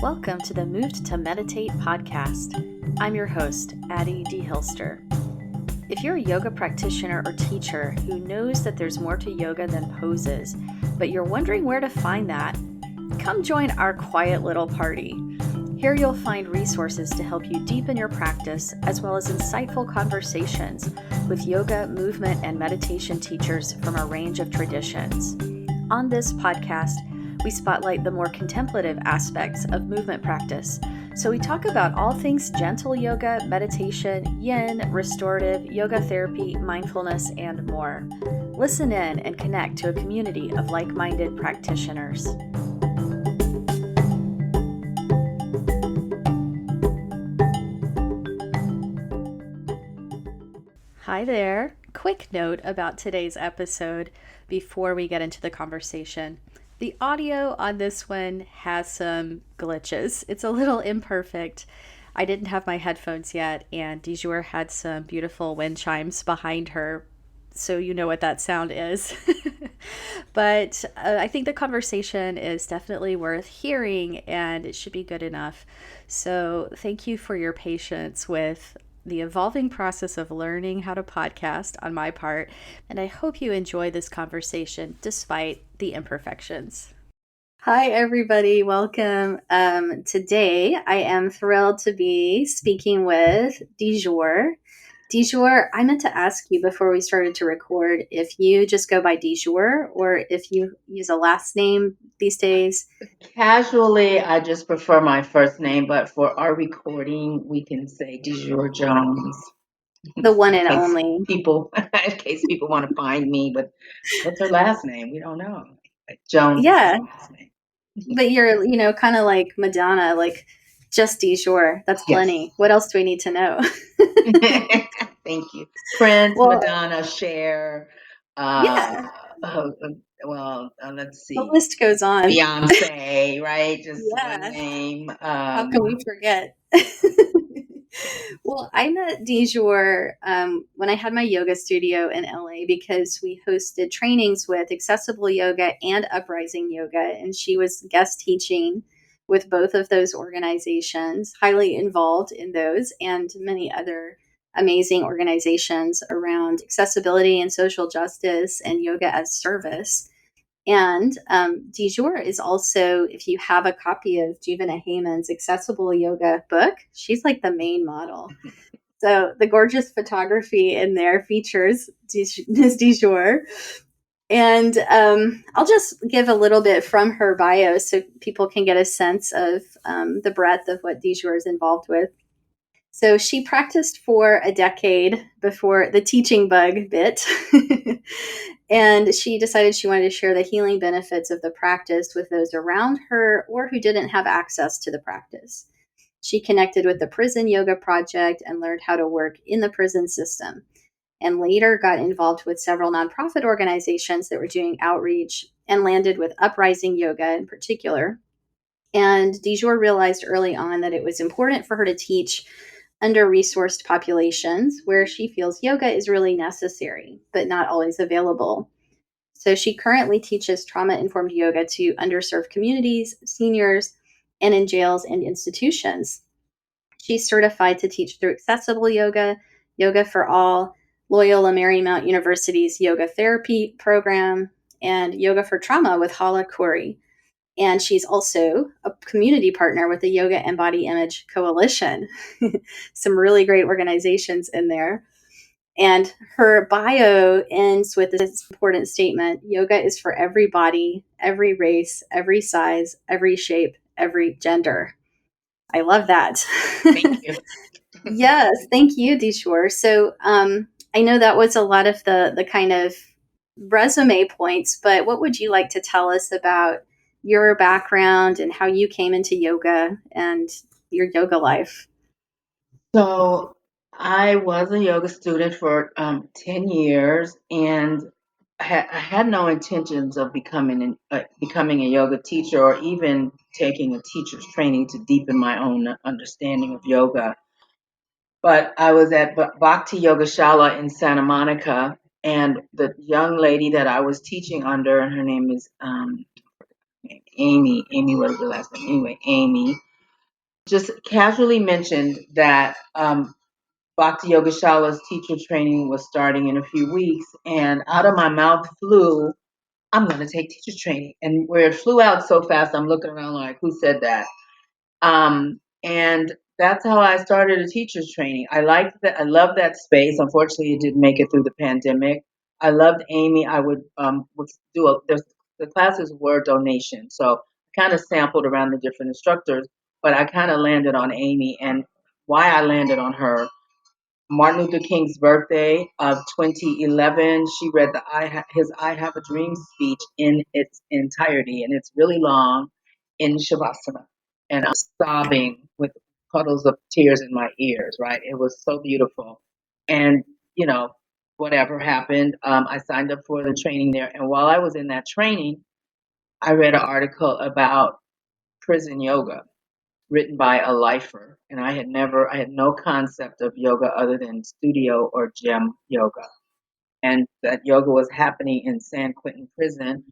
Welcome to the Moved to Meditate podcast. I'm your host, Addie D. Hilster. If you're a yoga practitioner or teacher who knows that there's more to yoga than poses, but you're wondering where to find that, come join our quiet little party. Here you'll find resources to help you deepen your practice, as well as insightful conversations with yoga, movement, and meditation teachers from a range of traditions. On this podcast, we spotlight the more contemplative aspects of movement practice. So we talk about all things gentle yoga, meditation, yin, restorative, yoga therapy, mindfulness, and more. Listen in and connect to a community of like-minded practitioners. Hi there. Quick note about today's episode before we get into the conversation. The audio on this one has some glitches. It's a little imperfect. I didn't have my headphones yet, and Jur had some beautiful wind chimes behind her, so you know what that sound is. But I think the conversation is definitely worth hearing, and it should be good enough. So thank you for your patience with the evolving process of learning how to podcast on my part, and I hope you enjoy this conversation despite the imperfections. Hi, everybody. Welcome. Today, I am thrilled to be speaking with Jur. Jur, I meant to ask you before we started to record if you just go by Jur or if you use a last name these days. Casually, I just prefer my first name, but for our recording, we can say Jur Jones. The one and only. In case people want to find me, but what's her last name? We don't know. Like Jones is her last name. But you're, kind of like Madonna, like just Jur. That's plenty. Yes. What else do we need to know? Thank you. Prince, Madonna, Cher. Let's see. The list goes on. Beyonce, right? Just one name. How can we forget? Well, I met Jur when I had my yoga studio in LA because we hosted trainings with Accessible Yoga and Uprising Yoga, and she was guest teaching with both of those organizations, highly involved in those and many other amazing organizations around accessibility and social justice and yoga as service. And Jur is also, if you have a copy of Jivana Heyman's Accessible Yoga book, she's like the main model. So the gorgeous photography in there features Ms. Jur. And I'll just give a little bit from her bio so people can get a sense of the breadth of what Jur is involved with. So she practiced for a decade before the teaching bug bit. And she decided she wanted to share the healing benefits of the practice with those around her or who didn't have access to the practice. She connected with the Prison Yoga Project and learned how to work in the prison system, and later got involved with several nonprofit organizations that were doing outreach and landed with Uprising Yoga in particular. And Jur realized early on that it was important for her to teach under-resourced populations where she feels yoga is really necessary, but not always available. So she currently teaches trauma-informed yoga to underserved communities, seniors, and in jails and institutions. She's certified to teach through Accessible Yoga, Yoga for All, Loyola Marymount University's yoga therapy program, and Yoga for Trauma with Hala Khoury. And she's also a community partner with the Yoga and Body Image Coalition. Some really great organizations in there. And her bio ends with this important statement: yoga is for every body, every race, every size, every shape, every gender. I love that. Thank you. Yes, thank you, Jur. So I know that was a lot of the kind of resume points, but what would you like to tell us about your background and how you came into yoga and your yoga life? So I was a yoga student for 10 years, and I had no intentions of becoming a yoga teacher or even taking a teacher's training to deepen my own understanding of yoga. But I was at Bhakti Yogashala in Santa Monica, and the young lady that I was teaching under, and her name is Amy. Amy was the last name. Anyway, Amy. just casually mentioned that Bhakti Yoga Shala's teacher training was starting in a few weeks, and out of my mouth flew, I'm going to take teacher training. And where it flew out so fast, I'm looking around like, who said that? And that's how I started a teacher's training. I liked that. I loved that space. Unfortunately, it didn't make it through the pandemic. I loved Amy. I would do the classes were donation, so I kind of sampled around the different instructors, but I kind of landed on Amy, and why I landed on her. Martin Luther King's birthday of 2011, she read his "I Have a Dream" speech in its entirety, and it's really long in Shavasana, and I'm sobbing with puddles of tears in my ears. Right, it was so beautiful, and you know, whatever happened, I signed up for the training there, and while I was in that training, I read an article about prison yoga written by a lifer, and I had no concept of yoga other than studio or gym yoga, and that yoga was happening in San Quentin prison.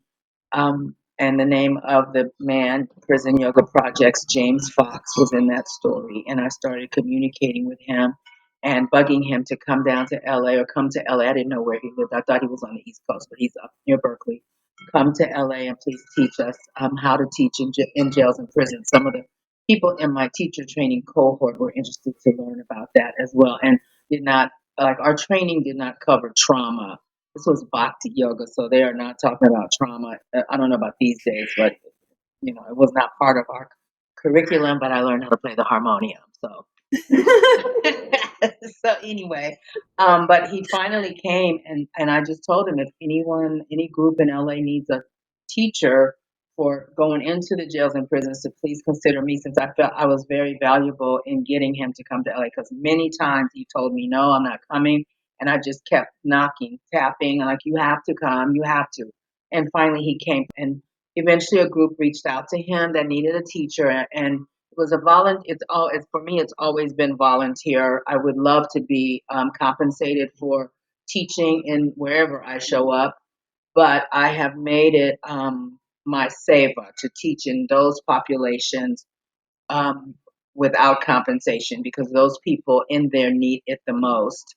And the name of the man, Prison Yoga Project's James Fox, was in that story. And I started communicating with him and bugging him to come down to LA or come to LA. I didn't know where he lived. I thought he was on the East Coast, but he's up near Berkeley. Come to LA and please teach us how to teach in jails and prisons. Some of the people in my teacher training cohort were interested to learn about that as well, and did not like our training did not cover trauma. This was bhakti yoga, so they are not talking about trauma. I don't know about these days, but it was not part of our curriculum. But I learned how to play the harmonium, so so anyway, but he finally came, and I just told him if any group in LA needs a teacher for going into the jails and prisons to please consider me, since I felt I was very valuable in getting him to come to LA. Because many times he told me no, I'm not coming, and I just kept knocking, tapping, like you have to come, you have to. And finally he came, and eventually a group reached out to him that needed a teacher, and it was a volunteer. It's for me. It's always been volunteer. I would love to be compensated for teaching in wherever I show up, but I have made it my seva to teach in those populations um, without compensation, because those people in there need it the most.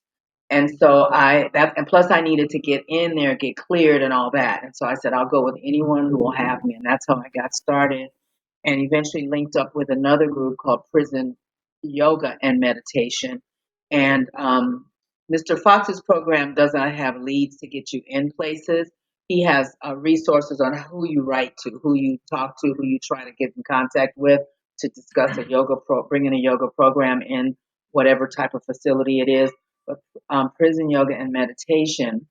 And so and plus I needed to get in there, get cleared and all that. And so I said, I'll go with anyone who will have me. And that's how I got started, and eventually linked up with another group called Prison Yoga and Meditation. And Mr. Fox's program does not have leads to get you in places. He has resources on who you write to, who you talk to, who you try to get in contact with to discuss bringing a yoga program in whatever type of facility it is. But Prison Yoga and Meditation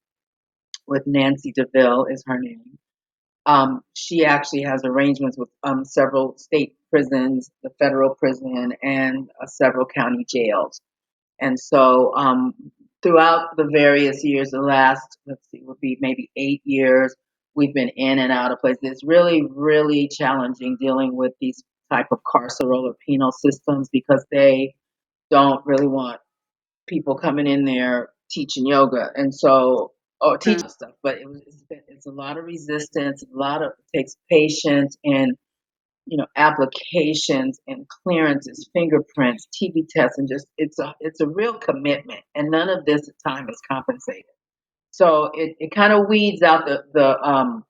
with Nancy DeVille is her name. She actually has arrangements with several state prisons, the federal prison, and several county jails. And so throughout the various years, the last, let's see, would be maybe 8 years, we've been in and out of places. It's really, really challenging dealing with these type of carceral or penal systems, because they don't really want people coming in there teaching yoga, and so or teaching stuff. But it's a lot of resistance, a lot of it takes patience, and applications and clearances, fingerprints, TB tests, and just it's a real commitment, and none of this time is compensated. So it kind of weeds out the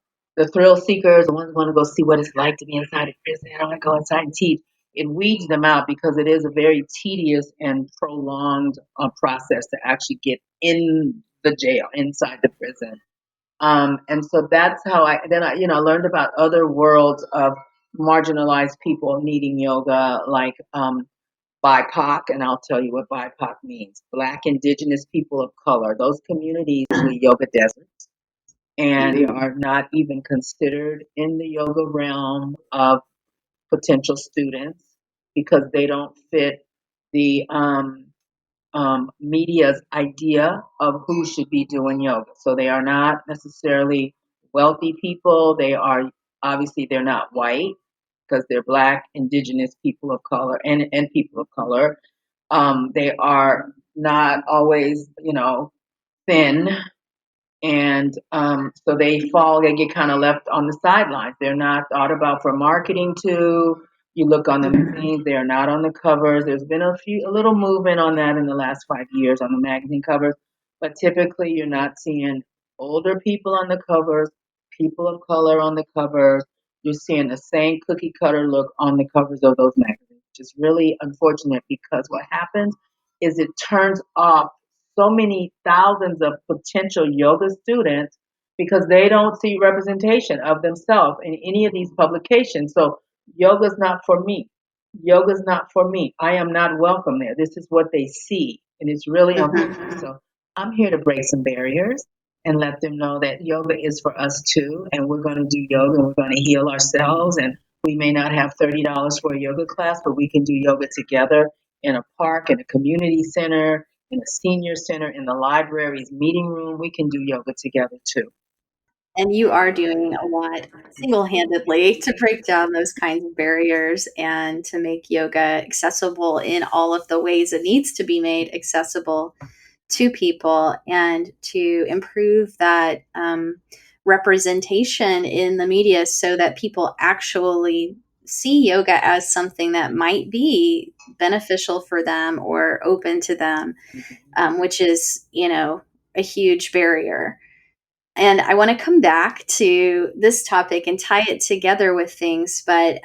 thrill seekers, the ones who want to go see what it's like to be inside a prison. I want to go inside and teach. It weeds them out, because it is a very tedious and prolonged process to actually get in the jail, inside the prison. And so that's how I learned about other worlds of marginalized people needing yoga, like BIPOC, and I'll tell you what BIPOC means: Black, Indigenous people of color. Those communities usually yoga deserts, and they are not even considered in the yoga realm of potential students, because they don't fit the media's idea of who should be doing yoga. So they are not necessarily wealthy people. They're not white, because they're Black, Indigenous people of color, and people of color. They are not always, thin, and so they get kind of left on the sidelines. They're not thought about for marketing to, You look on the Mhm. magazines, they are not on the covers. There's been a little movement on that in the last 5 years on the magazine covers, but typically you're not seeing older people on the covers, people of color on the covers. You're seeing the same cookie cutter look on the covers of those magazines, which is really unfortunate because what happens is it turns off so many thousands of potential yoga students because they don't see representation of themselves in any of these publications. So yoga's not for me. Yoga's not for me. I am not welcome there. This is what they see, and it's really unfortunate. Mhm. So I'm here to break some barriers and let them know that yoga is for us too, and we're going to do yoga and we're going to heal ourselves. And we may not have $30 for a yoga class, but we can do yoga together in a park, in a community center, in a senior center, in the library's meeting room. We can do yoga together too. And you are doing a lot single-handedly to break down those kinds of barriers and to make yoga accessible in all of the ways it needs to be made accessible to people and to improve that representation in the media so that people actually see yoga as something that might be beneficial for them or open to them, which is, a huge barrier. And I want to come back to this topic and tie it together with things, but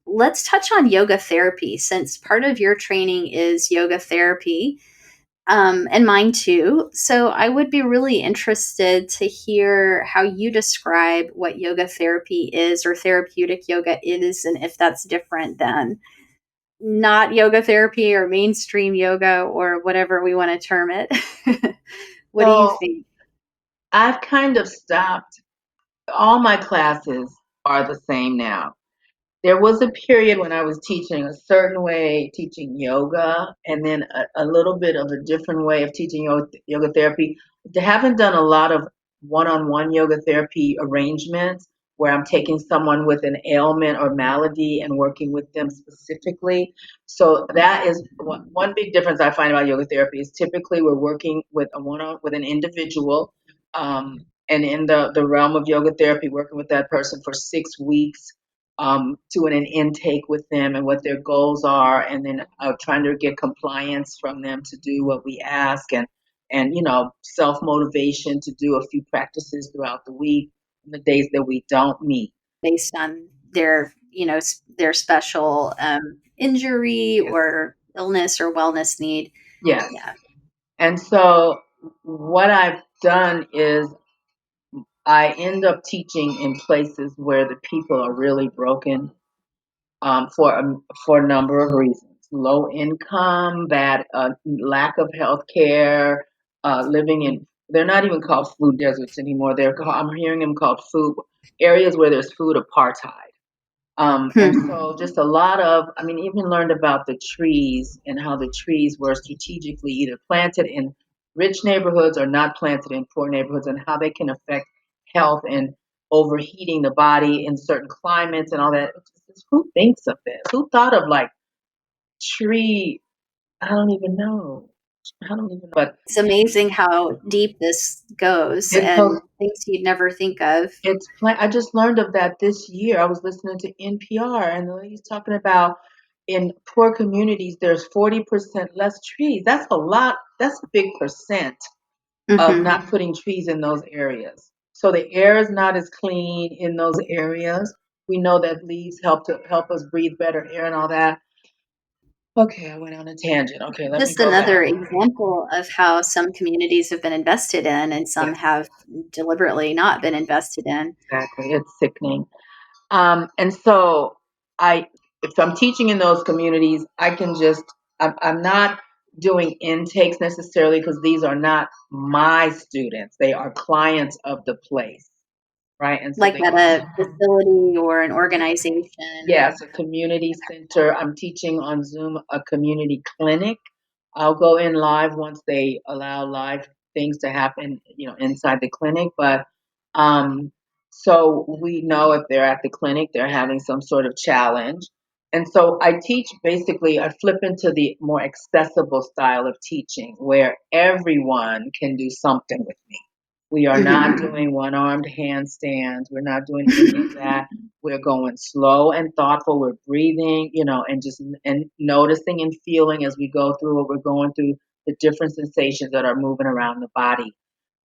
let's touch on yoga therapy since part of your training is yoga therapy, and mine too. So I would be really interested to hear how you describe what yoga therapy is or therapeutic yoga is, and if that's different than not yoga therapy or mainstream yoga or whatever we want to term it. What do you So think? I've kind of stopped. All my classes are the same now. There was a period when I was teaching a certain way, teaching yoga, and then a little bit of a different way of teaching yoga therapy. I haven't done a lot of one-on-one yoga therapy arrangements where I'm taking someone with an ailment or malady and working with them specifically. So that is one big difference I find about yoga therapy is typically we're working with a one-on with an individual, and in the realm of yoga therapy, working with that person for 6 weeks, doing an intake with them and what their goals are, and then trying to get compliance from them to do what we ask, and self motivation to do a few practices throughout the week, the days that we don't meet. Based on their their special injury Yes. or illness or wellness need. Yes. Yeah. And so what I've done is I end up teaching in places where the people are really broken, for a number of reasons: low income, bad lack of health care, living in. They're not even called food deserts anymore. I'm hearing them called food areas where there's food apartheid. And Hmm. so just a lot of, I mean, even learned about the trees and how the trees were strategically either planted in rich neighborhoods or not planted in poor neighborhoods, and how they can affect health and overheating the body in certain climates and all that. Who thinks of this? Who thought of like tree? I don't even know. I don't even know. But It's amazing how deep this goes it goes. and things you'd never think of. I just learned of that this year. I was listening to NPR, and the lady's talking about in poor communities, there's 40% less trees. That's a lot. That's a big percent of Hmm. not putting trees in those areas. So the air is not as clean in those areas. We know that leaves help us breathe better air and all that. Okay, I went on a tangent. Okay, let me Just go another back. example of how some communities have been invested in and some Yes, have deliberately not been invested in. exactly. It's sickening. And so I, if I'm teaching in those communities, I'm not doing intakes necessarily because these are not my students. They are clients of the place, right? And so Like they at are, a facility or an organization. yes, a community center. I'm teaching on Zoom a community clinic. I'll go in live once they allow live things to happen, inside the clinic. But um, so we know if they're at the clinic, they're having some sort of challenge. And so I teach basically, I flip into the more accessible style of teaching where everyone can do something with me. We are not Hmm. doing one-armed handstands. We're not doing any of that. We're going slow and thoughtful. We're breathing, and just and noticing and feeling as we go through what we're going through, the different sensations that are moving around the body.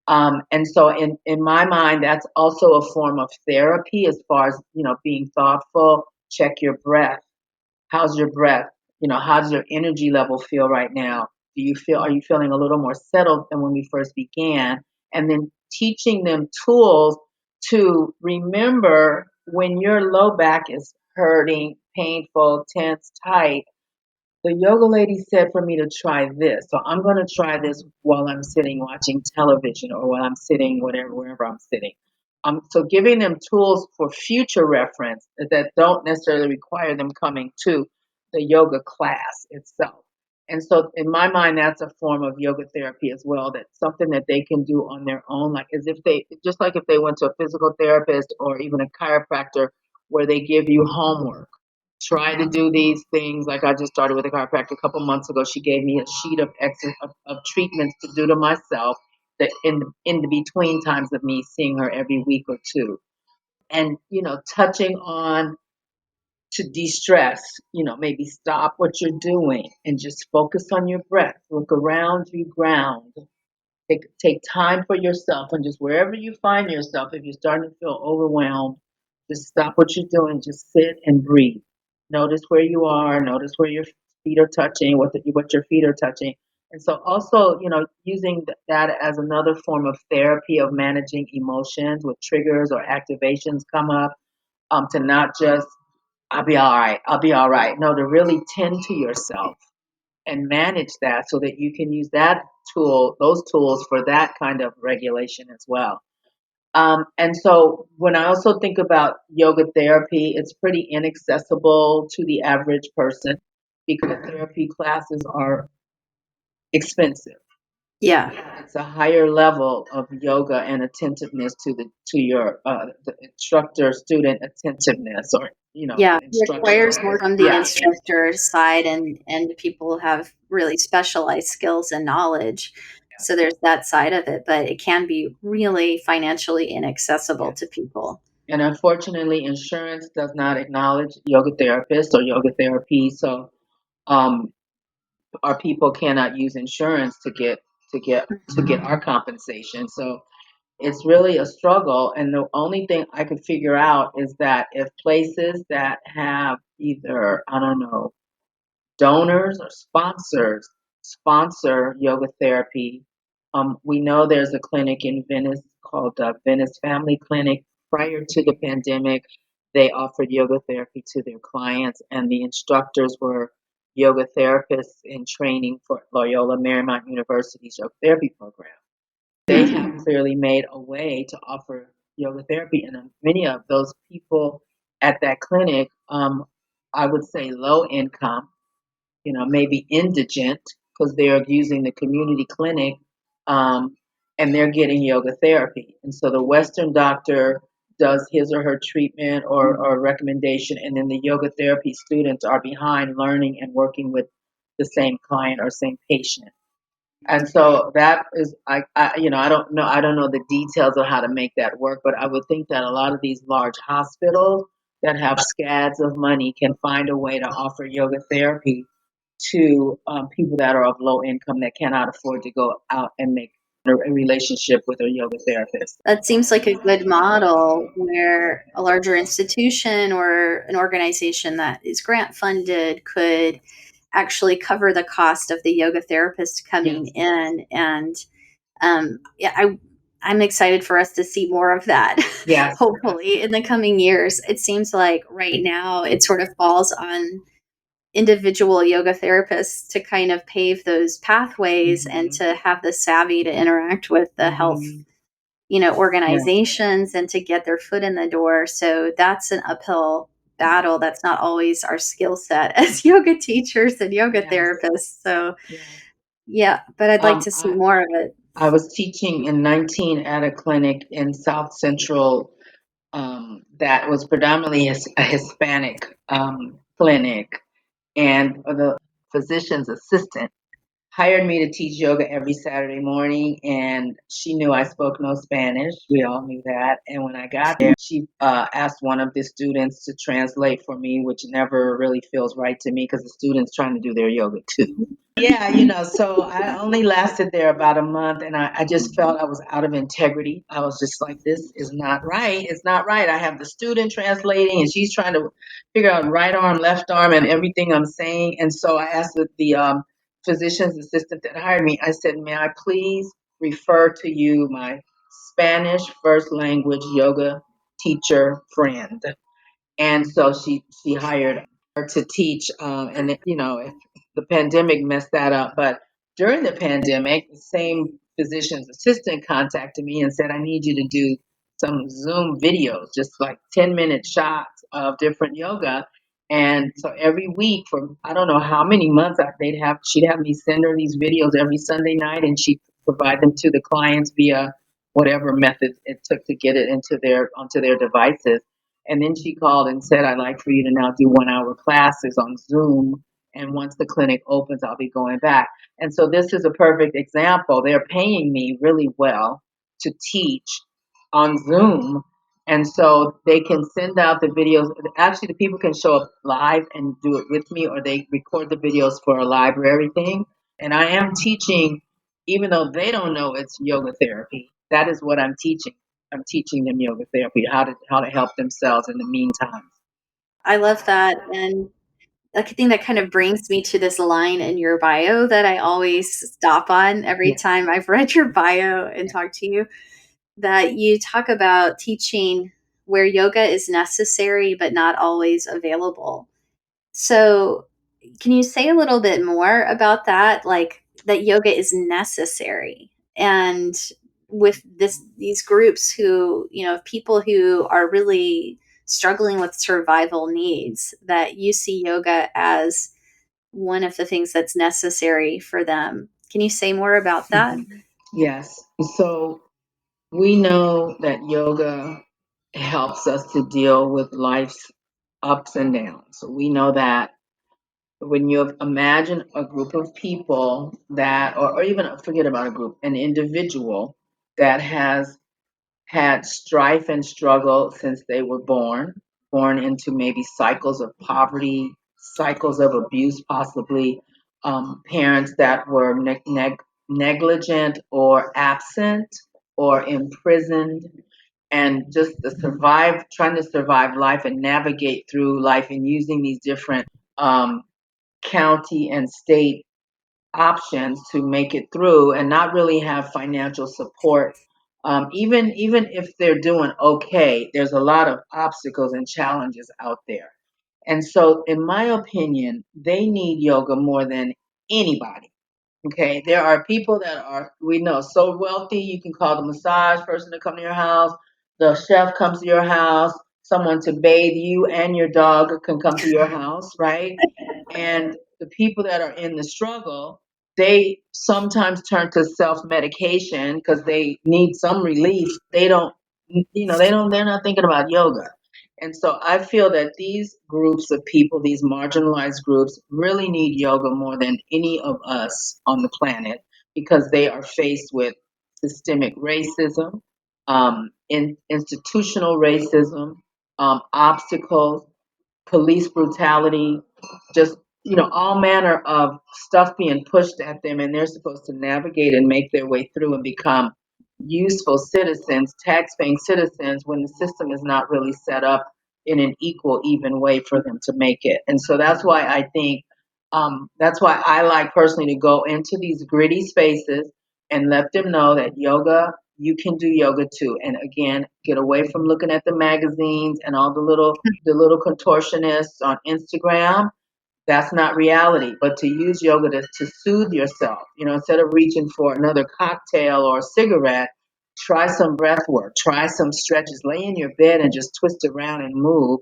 And so in my mind, that's also a form of therapy as far as, being thoughtful. Check your breath. How's your breath? How does your energy level feel right now? Are you feeling a little more settled than when we first began? And then teaching them tools to remember when your low back is hurting, painful, tense, tight. The yoga lady said for me to try this. So I'm going to try this while I'm sitting watching television or while I'm sitting, wherever I'm sitting. So giving them tools for future reference that don't necessarily require them coming to the yoga class itself. And so in my mind, that's a form of yoga therapy as well. That's something that they can do on their own, like as if just like if they went to a physical therapist or even a chiropractor where they give you homework. Try to do these things. Like I just started with a chiropractor a couple months ago. She gave me a sheet of treatments to do to myself that in the between times of me seeing her every week or two. And touching on to de-stress, maybe stop what you're doing and just focus on your breath. Look around you, ground. Take time for yourself and just wherever you find yourself, if you're starting to feel overwhelmed, just stop what you're doing, just sit and breathe. Notice where you are, notice where your feet are touching, what your feet are touching. And so also, using that as another form of therapy of managing emotions with triggers or activations come up, to not just, I'll be all right, I'll be all right. No, to really tend to yourself and manage that so that you can use those tools for that kind of regulation as well. And so when I also think about yoga therapy, it's pretty inaccessible to the average person because therapy classes are expensive. Yeah. It's a higher level of yoga and attentiveness to your the instructor student attentiveness, or Yeah, the it requires instruction. more from the Yeah. instructor side, and people have really specialized skills and knowledge. So there's that side of it, but it can be really financially inaccessible to people. And unfortunately, insurance does not acknowledge yoga therapists or yoga therapy. So um, our people cannot use insurance to get our compensation. So it's really a struggle. And the only thing I could figure out is that if places that have either, I don't know, donors or sponsors sponsor yoga therapy. We know there's a clinic in Venice called Venice Family Clinic. Prior to the pandemic, they offered yoga therapy to their clients, and the instructors were yoga therapists in training for Loyola Marymount University's yoga therapy program. They have clearly made a way to offer yoga therapy, and many of those people at that clinic, I would say low income, maybe indigent because they're using the community clinic, um, and they're getting yoga therapy. And so the Western doctor does his or her treatment or recommendation, and then the yoga therapy students are behind learning and working with the same client or same patient. And so that is, I don't know the details of how to make that work, but I would think that a lot of these large hospitals that have scads of money can find a way to offer yoga therapy to people that are of low income that cannot afford to go out and make a relationship with a yoga therapist. That seems like a good model where a larger institution or an organization that is grant funded could actually cover the cost of the yoga therapist coming Yes, in. And yeah, I'm excited for us to see more of that, yes, hopefully, in the coming years. It seems like right now it sort of falls on individual yoga therapists to kind of pave those pathways and hmm to have the savvy to interact with the health, hmm yes, organizations and to get their foot in the door. So that's an uphill battle. That's not always our skill set as yoga teachers and yoga yes, therapists. So yes. yeah, but I'd like to see I more of it. I was teaching in 19 at a clinic in South Central, that was predominantly a Hispanic clinic, and the physician's assistant hired me to teach yoga every Saturday morning, and she knew I spoke no Spanish. We all knew that. And when I got there, she asked one of the students to translate for me, which never really feels right to me because the student's trying to do their yoga too. Yeah, so I only lasted there about a month, and I just felt I was out of integrity. I was just like, this is not right. It's not right. I have the student translating, and she's trying to figure out right arm, left arm, and everything I'm saying. And so I asked the physician's assistant that hired me, I said, may I please refer to you my Spanish first language yoga teacher friend? And so she hired her to teach, and if the pandemic messed that up. But during the pandemic, the same physician's assistant contacted me and said, I need you to do some Zoom videos, just like 10-minute shots of different yoga. And so every week for I don't know how many months she'd have me send her these videos every Sunday night, and she'd provide them to the clients via whatever method it took to get it onto their devices. And then she called and said, I'd like for you to now do 1 hour classes on Zoom. And once the clinic opens, I'll be going back. And so this is a perfect example. They're paying me really well to teach on Zoom. And so they can send out the videos. Actually, the people can show up live and do it with me, or they record the videos for a library thing. And I am teaching, even though they don't know it's yoga therapy. That is what I'm teaching. I'm teaching them yoga therapy, how to help themselves in the meantime. I love that. And I think that kind of brings me to this line in your bio that I always stop on every Yeah, time I've read your bio and yeah. talked to you, that you talk about teaching where yoga is necessary but not always available. So, can you say a little bit more about that? Like that yoga is necessary, and with these groups who, people who are really struggling with survival needs, that you see yoga as one of the things that's necessary for them. Can you say more about that? Yes. So we know that yoga helps us to deal with life's ups and downs. So we know that when you imagine a group of people that, or even forget about a group, an individual that has had strife and struggle since they were born into maybe cycles of poverty, cycles of abuse, possibly parents that were negligent or absent or imprisoned, and just trying to survive life and navigate through life and using these different um, county and state options to make it through and not really have financial support. Even if they're doing okay, there's a lot of obstacles and challenges out there. And so, in my opinion, they need yoga more than anybody. Okay, there are people that are, we know, so wealthy, you can call the massage person to come to your house, the chef comes to your house, someone to bathe you and your dog can come to your house, right? And the people that are in the struggle, they sometimes turn to self medication because they need some relief. They're not thinking about yoga. And so I feel that these groups of people, these marginalized groups, really need yoga more than any of us on the planet because they are faced with systemic racism, institutional racism, obstacles, police brutality, just all manner of stuff being pushed at them, and they're supposed to navigate and make their way through and become useful citizens, tax-paying citizens, when the system is not really set up in an equal, even way for them to make it. And so that's why I think that's why I like personally to go into these gritty spaces and let them know that yoga, you can do yoga too. And again, get away from looking at the magazines and all the little contortionists on Instagram. That's not reality. But to use yoga to soothe yourself, instead of reaching for another cocktail or a cigarette, try some breath work, try some stretches, lay in your bed and just twist around and move.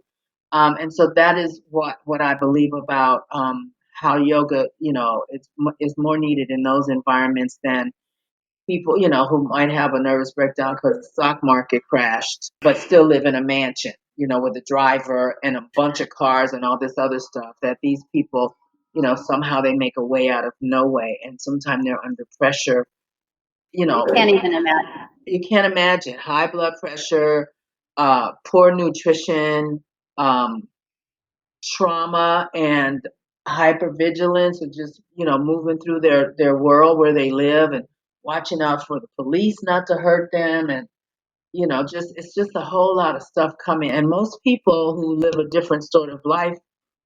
And so that is what I believe about how yoga, is more needed in those environments than people, who might have a nervous breakdown because the stock market crashed, but still live in a mansion, with a driver and a bunch of cars and all this other stuff that these people somehow they make a way out of no way, and sometimes they're under pressure. You I know, can't even imagine. you can't imagine high blood pressure, poor nutrition, um, trauma, and hypervigilance, and just moving through their world where they live, and watching out for the police not to hurt them, and just it's just a whole lot of stuff coming. And most people who live a different sort of life,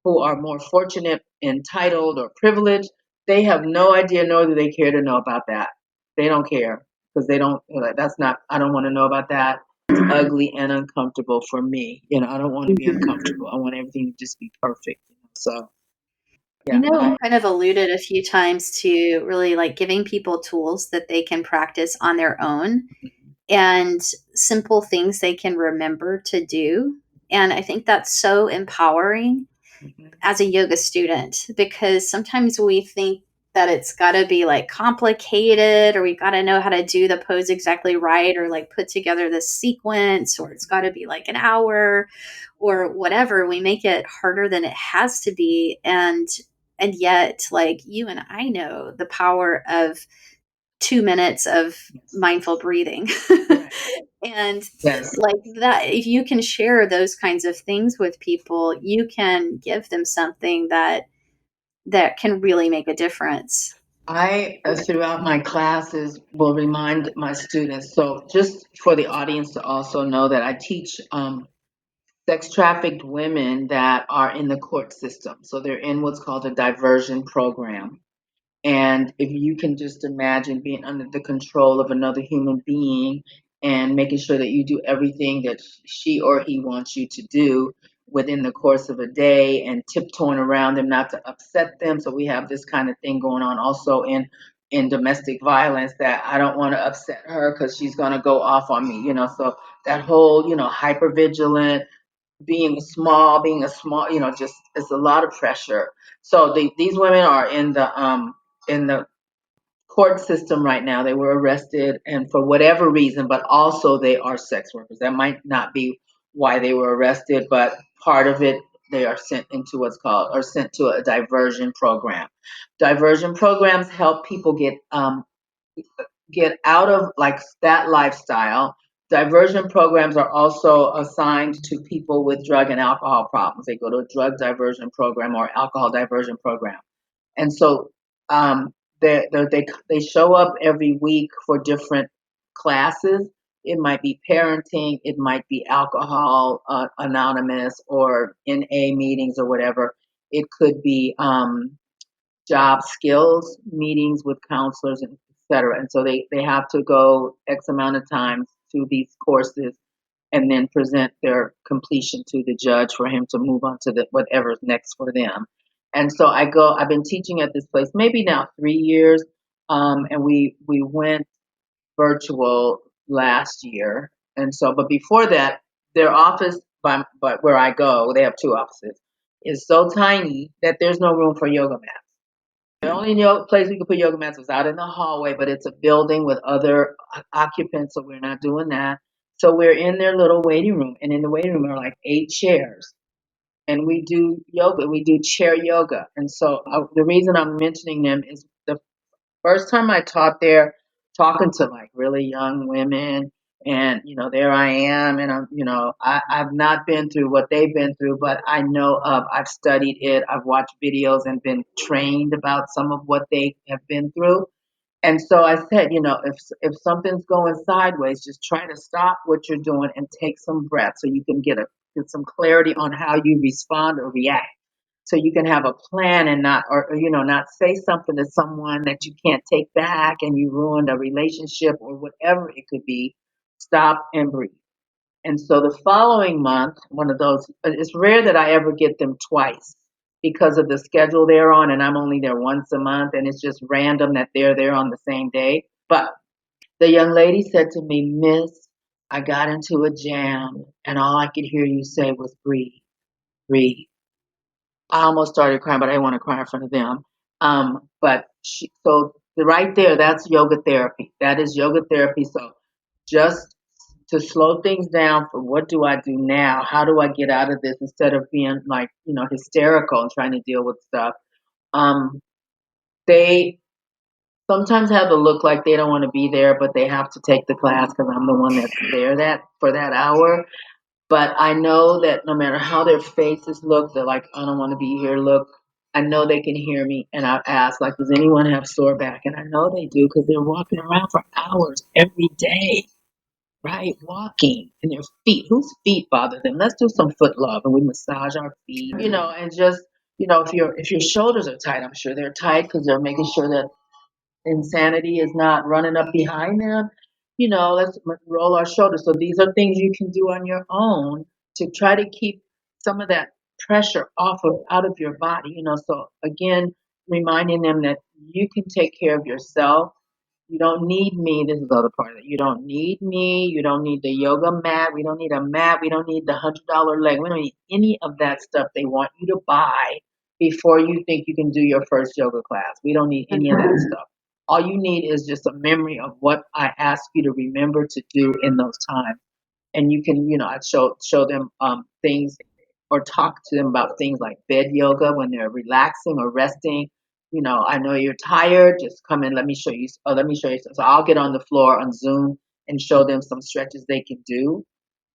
who are more fortunate, entitled, or privileged, they have no idea, nor do they care to know about that. They don't care because they don't. Like, that's not. I don't want to know about that. It's ugly and uncomfortable for me. I don't want to be uncomfortable. I want everything to just be perfect. So I yeah, know you kind of alluded a few times to really like giving people tools that they can practice on their own and simple things they can remember to do. And I think that's so empowering as a yoga student because sometimes we think that it's got to be like complicated or we got to know how to do the pose exactly right or like put together this sequence or it's got to be like an hour or whatever. We make it harder than it has to be. And yet like you and I know the power of 2 minutes of yes, mindful breathing. correct, And yes. like that, if you can share those kinds of things with people, you can give them something that can really make a difference. I, throughout my classes, will remind my students. So, just for the audience to also know that I teach sex trafficked women that are in the court system. So, they're in what's called a diversion program. And if you can just imagine being under the control of another human being and making sure that you do everything that she or he wants you to do within the course of a day and tiptoeing around them not to upset them. So we have this kind of thing going on also in domestic violence, that I don't want to upset her because she's going to go off on me, so that whole, hyper vigilant, being a small, just it's a lot of pressure. So these women are in the court system right now. They were arrested, and for whatever reason, but also they are sex workers. That might not be why they were arrested, but part of it, they are sent into what's called or sent to a diversion program. Diversion programs help people get out of like that lifestyle. Diversion programs are also assigned to people with drug and alcohol problems. They go to a drug diversion program or alcohol diversion program. And so um, they show up every week for different classes. It might be parenting, it might be alcohol anonymous or NA meetings or whatever. It could be job skills meetings with counselors, and et cetera. And so they have to go X amount of times to these courses and then present their completion to the judge for him to move on to the whatever's next for them. And so I've been teaching at this place maybe now 3 years. And we went virtual last year. And so, but before that, their office but where I go, they have two offices, is so tiny that there's no room for yoga mats. The only place we could put yoga mats was out in the hallway, but it's a building with other occupants, so we're not doing that. So we're in their little waiting room, and in the waiting room are like 8 chairs, and we do yoga. We do chair yoga, and so the reason I'm mentioning them is the first time I taught there, talking to like really young women, and there I am, and I've not been through what they've been through, but I know I've studied it, I've watched videos and been trained about some of what they have been through. And so I said, if something's going sideways, just try to stop what you're doing and take some breath so you can get some clarity on how you respond or react, so you can have a plan and not, or not say something to someone that you can't take back and you ruined a relationship or whatever it could be. Stop and breathe. And so the following month, one of those, it's rare that I ever get them twice because of the schedule they're on, and I'm only there once a month, and it's just random that they're there on the same day. But the young lady said to me, Miss, I got into a jam, and all I could hear you say was breathe, breathe. I almost started crying, but I didn't want to cry in front of them. So right there, that's yoga therapy. That is yoga therapy. So just to slow things down for what do I do now? How do I get out of this instead of being like, hysterical and trying to deal with stuff? Um, they sometimes have the look like they don't want to be there, but they have to take the class because I'm the one that's there that for that hour. But I know that no matter how their faces look, they're like, I don't want to be here. Look, I know they can hear me. And I ask, like, does anyone have sore back? And I know they do because they're walking around for hours every day, right? Walking and their feet. Whose feet bother them? Let's do some foot love and we massage our feet, and just, if your shoulders are tight, I'm sure they're tight because they're making sure that insanity is not running up behind them. Let's roll our shoulders. So these are things you can do on your own to try to keep some of that pressure off of out of your body. So again, reminding them that you can take care of yourself. You don't need me. This is the other part of it. You don't need me. You don't need the yoga mat. We don't need a mat. We don't need the $100 leg. We don't need any of that stuff they want you to buy before you think you can do your first yoga class. We don't need any of that stuff. All you need is just a memory of what I ask you to remember to do in those times. And you can, I show them things or talk to them about things like bed yoga when they're relaxing or resting. I know you're tired. Just come in. Let me show you. Oh, let me show you. So I'll get on the floor on Zoom and show them some stretches they can do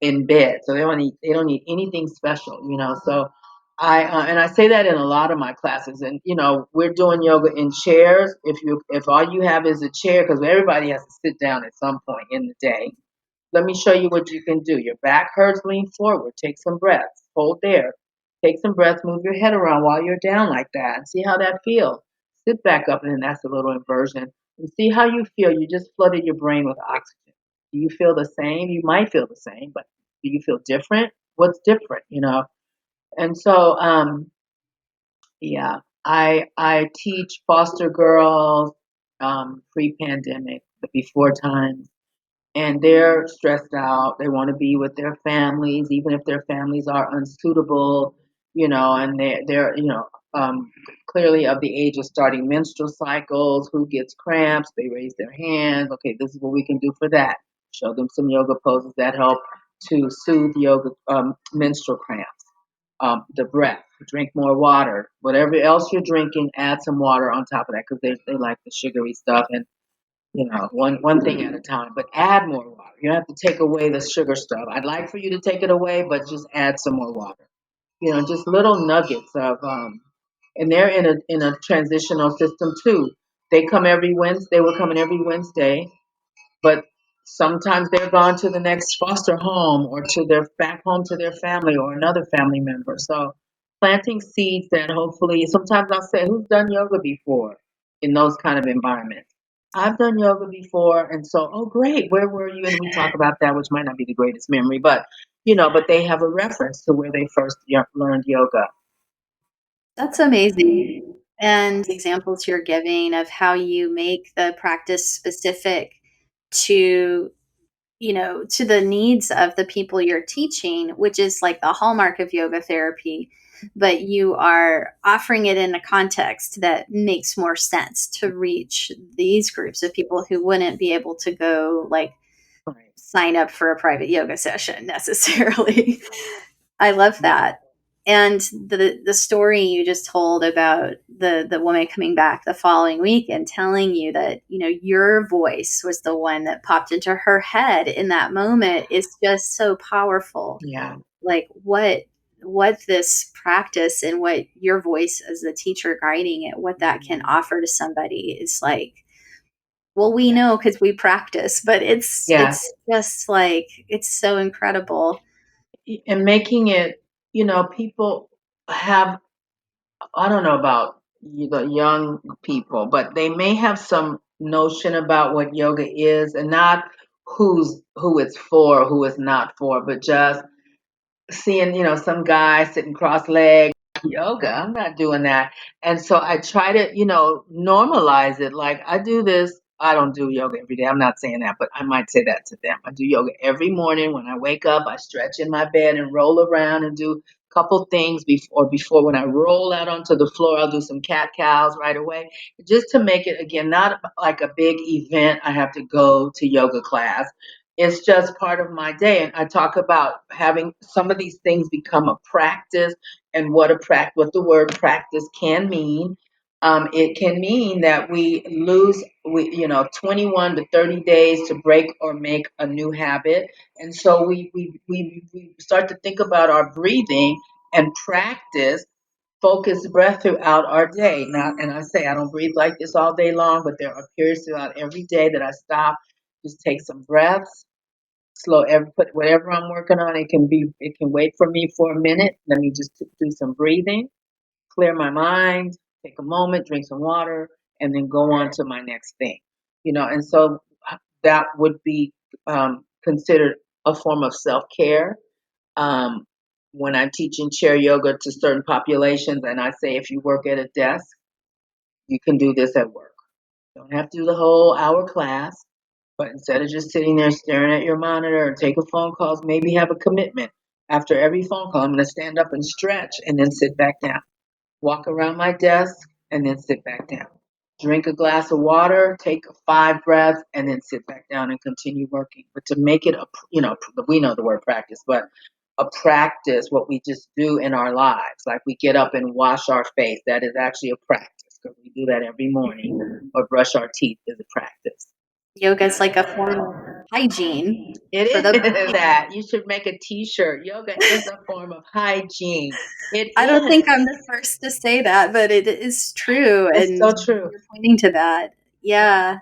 in bed. So they don't need anything special. So I say that in a lot of my classes, and we're doing yoga in chairs. If all you have is a chair, because everybody has to sit down at some point in the day. Let me show you what you can do. Your back hurts, lean forward. Take some breaths. Hold there. Take some breaths. Move your head around while you're down like that and see how that feels. Sit back up, and then that's a little inversion. And see how you feel. You just flooded your brain with oxygen. Do you feel the same? You might feel the same, but do you feel different? What's different? And so, yeah, I teach foster girls pre-pandemic, the before times, and they're stressed out. They want to be with their families, even if their families are unsuitable, and they're clearly of the age of starting menstrual cycles. Who gets cramps? They raise their hands. Okay, this is what we can do for that. Show them some yoga poses that help to soothe yoga menstrual cramps. The breath. Drink more water. Whatever else you're drinking, add some water on top of that because they like the sugary stuff. And one thing at a time, but add more water. You don't have to take away the sugar stuff. I'd like for you to take it away, but just add some more water. Just little nuggets of and they're in a transitional system too. They come every Wednesday. They were coming every Wednesday, but sometimes they're gone to the next foster home or to their back home to their family or another family member. So planting seeds that hopefully sometimes I'll say, who's done yoga before in those kind of environments? I've done yoga before, and so, oh great, where were you? And we talk about that, which might not be the greatest memory, but but they have a reference to where they first learned yoga. That's amazing. And examples you're giving of how you make the practice specific to, to the needs of the people you're teaching, which is like the hallmark of yoga therapy, but you are offering it in a context that makes more sense to reach these groups of people who wouldn't be able to go like Right. sign up for a private yoga session necessarily. I love Yeah. that. And the story you just told about the woman coming back the following week and telling you that, your voice was the one that popped into her head in that moment is just so powerful. Yeah. Like what this practice and what your voice as the teacher guiding it, what that can Mhm. offer to somebody is like, well, we Yeah. know because we practice, but it's Yeah. it's just like it's so incredible. And making it, people have, I don't know about the young people, but they may have some notion about what yoga is and not who it's for, who it's not for, but just seeing, some guy sitting cross-legged, yoga, I'm not doing that. And so I try to, normalize it. Like I do this, I don't do yoga every day. I'm not saying that, but I might say that to them. I do yoga every morning when I wake up. I stretch in my bed and roll around and do a couple things before when I roll out onto the floor, I'll do some cat cows right away. Just to make it again, not like a big event. I have to go to yoga class. It's just part of my day. And I talk about having some of these things become a practice and what the word practice can mean. It can mean that we lose, 21 to 30 days to break or make a new habit. And so we start to think about our breathing and practice focused breath throughout our day. Now, and I say I don't breathe like this all day long, but there are periods throughout every day that I stop, just take some breaths, put whatever I'm working on. It can wait for me for a minute. Let me just do some breathing, clear my mind, take a moment, drink some water, and then go on to my next thing. And so that would be considered a form of self care. Um, when I'm teaching chair yoga to certain populations, and I say if you work at a desk, you can do this at work. You don't have to do the whole hour class, but instead of just sitting there staring at your monitor or taking phone calls, maybe have a commitment. After every phone call, I'm going to stand up and stretch and then sit back down. Walk around my desk and then sit back down. Drink a glass of water, take 5 breaths, and then sit back down and continue working. But to make it we know the word practice, but a practice, what we just do in our lives, like we get up and wash our face, that is actually a practice because we do that every morning, or brush our teeth is a practice. Yoga is like a form of hygiene It for is the body. that. You should make a t-shirt. Yoga is a form of hygiene. It I don't think is. I'm the first to say that, but it is true, It's and so true. you're pointing to that. Yeah.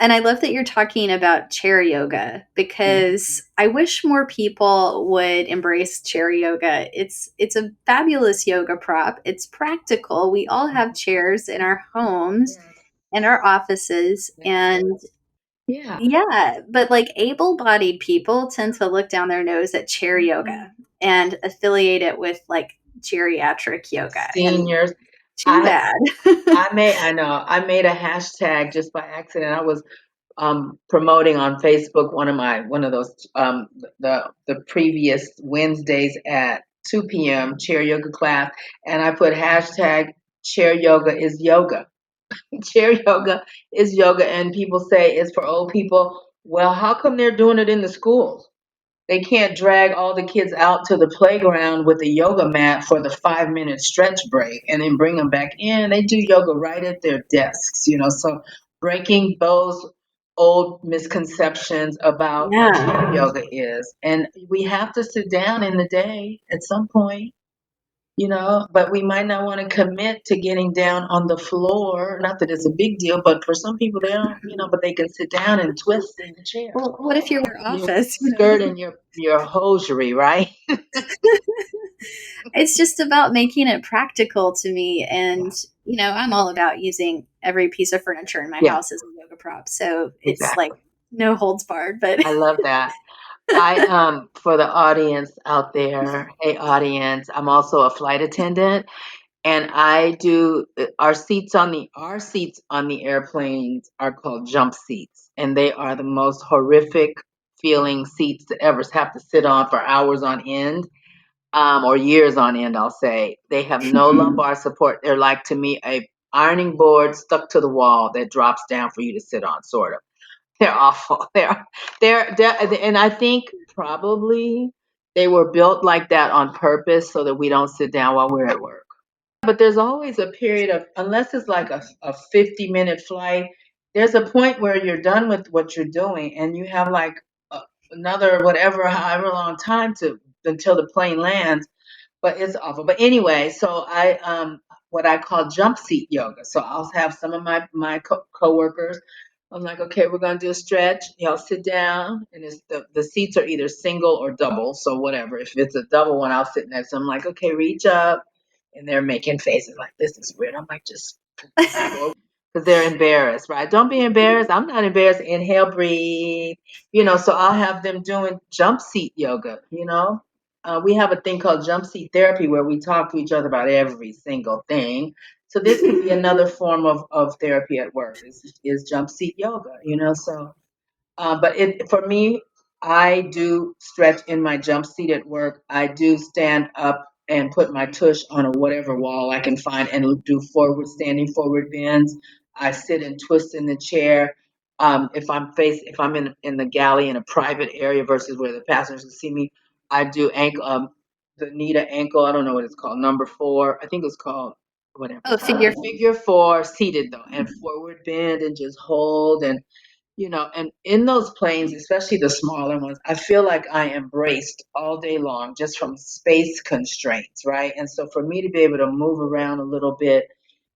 And I love that you're talking about chair yoga because I wish more people would embrace chair yoga. It's a fabulous yoga prop. It's practical. We all have chairs in our homes Yes, and our offices, that's and true. Yeah. yeah, but like able-bodied people tend to look down their nose at chair Mhm. yoga and affiliate it with like geriatric yoga, and Seniors. too I bad. I made a hashtag just by accident. I was promoting on Facebook one of those the previous Wednesdays at 2 p.m. chair yoga class, and I put hashtag chair yoga is yoga. Chair yoga is yoga, and people say it's for old people. Well, how come they're doing it in the schools? They can't drag all the kids out to the playground with a yoga mat for the 5 minute stretch break and then bring them back in. They do yoga right at their desks. So breaking those old misconceptions about what chair Yeah. yoga is. And we have to sit down in the day at some point. But we might not want to commit to getting down on the floor. Not that it's a big deal, but for some people, they don't, but they can sit down and twist in the chair. Well, what if you're in your Your office? skirt and your hosiery, right? It's just about making it practical to me. And, Yeah, I'm all about using every piece of furniture in my yeah, house as a yoga prop. So it's like exactly. no holds barred, but I love that. I For the audience out there, hey audience, I'm also a flight attendant, and I do our seats on the airplanes are called jump seats, and they are the most horrific feeling seats to ever have to sit on for hours on end. Or years on end, I'll say. They have no lumbar support. They're like, to me, a ironing board stuck to the wall that drops down for you to sit on, sort of. They're awful. And I think probably they were built like that on purpose so that we don't sit down while we're at work. But there's always a period of, unless it's like a 50-minute flight, there's a point where you're done with what you're doing and you have like another whatever, however long time until the plane lands, but it's awful. But anyway, so I what I call jump seat yoga. So I'll have some of my coworkers. I'm like, okay, we're gonna do a stretch. Y'all sit down, and the seats are either single or double. So whatever. If it's a double one, I'll sit next. I'm like, okay, reach up, and they're making faces like this is weird. I'm like, just because they're embarrassed, right? Don't be embarrassed. I'm not embarrassed. Inhale, breathe. So I'll have them doing jump seat yoga. We have a thing called jump seat therapy where we talk to each other about every single thing. So this could be another form of therapy at work is jump seat yoga. So but for me, I do stretch in my jump seat at work. I do stand up and put my tush on a whatever wall I can find and do standing forward bends. I sit and twist in the chair. If I'm in the galley in a private area versus where the passengers can see me, I do the Nita ankle. I don't know what it's called. Number 4, I think it's called. whatever. Oh, figure. Figure four, seated though, and forward bend and just hold and and in those planes, especially the smaller ones, I feel like I am braced all day long just from space constraints, right? And so for me to be able to move around a little bit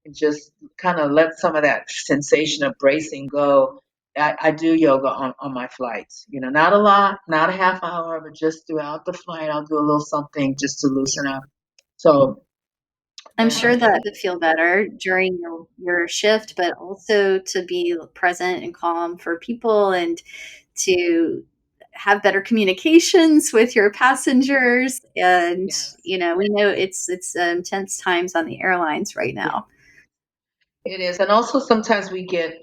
and just kind of let some of that sensation of bracing go, I do yoga on my flights. Not a lot, not a half hour, but just throughout the flight, I'll do a little something just to loosen up. So I'm that sure that would feel better during your shift, but also to be present and calm for people and to have better communications with your passengers. And, yes, we know it's intense times on the airlines right yeah. now. It is, and also sometimes we get,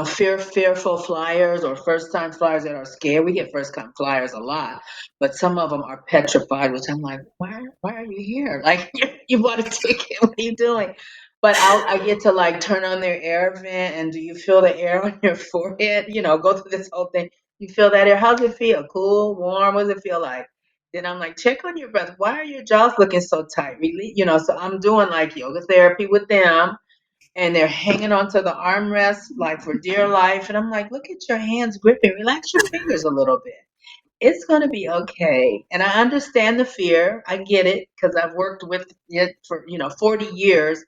fearful flyers or first time flyers that are scared. We get first time flyers a lot, but some of them are petrified, which I'm like, why are you here? Like, you bought a ticket. What are you doing? But I get to like turn on their air vent, and do you feel the air on your forehead? Go through this whole thing. You feel that air? How's it feel? Cool, warm? What does it feel like? Then I'm like, check on your breath. Why are your jaws looking so tight? Really, so I'm doing like yoga therapy with them, and they're hanging onto the armrest like for dear life. And I'm like, look at your hands gripping. Relax your fingers a little bit. It's going to be okay. And I understand the fear. I get it because I've worked with it for 40 years.